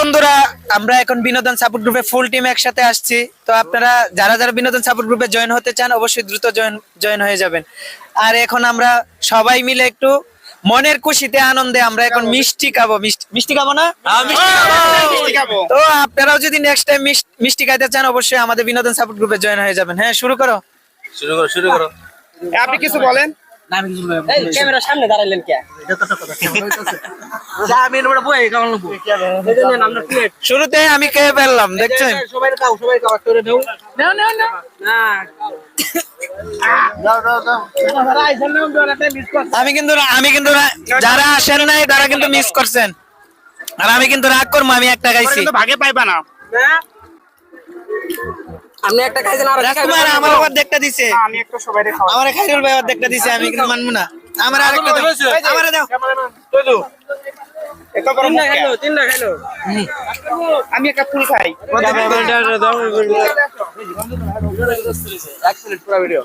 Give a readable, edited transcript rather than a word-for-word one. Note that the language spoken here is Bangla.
বন্ধুরা, আমরা এখন বিনোদন সাপোর্ট গ্রুপে ফুল টিম একসাথে আসছি। তো আপনারা যারা যারা বিনোদন সাপোর্ট গ্রুপে জয়েন হতে চান অবশ্যই দ্রুত জয়েন হয়ে যাবেন। আর এখন আমরা সবাই মিলে একটু মনের খুশিতে আনন্দে আমরা এখন মিষ্টি খাবো। মিষ্টি খাবো না? তো আপনারাও যদি নেক্সট টাইম মিষ্টি খাইতে চান অবশ্যই আমাদের বিনোদন সাপোর্ট গ্রুপে জয়েন হয়ে যাবেন। হ্যাঁ, শুরু করো। আপনি কিছু বলেন। ক্যামেরার সামনে দাঁড়াইলেন কে? শুরুতে আমি খেয়ে ফেললাম, দেখছেন? সবাই খাও, সবাই খাও, করে দাও। নাও নাও নাও। না। আমি কিন্তু যারা আসেন নাই তারা কিন্তু মিস করছেন। আর আমি কিন্তু রাগ করবো, আমি একটা খাইছি। ভাগে পাইবা না। আপনি একটা খাইছেন আর রাজকুমার আমার অর্ধেকটা দিছে, আমি একটু সবাইরে খাওয়া। আমার খাইরুল ভাই অর্ধেকটা দিছে, আমি কিন্তু মানবো না। আমার আরেকটা দাও, আমারে দাও। এত বড় মুখ কেন? তিনটা খাইলো। আমি একটা ফুল খাই। এক মিনিট পুরো ভিডিও।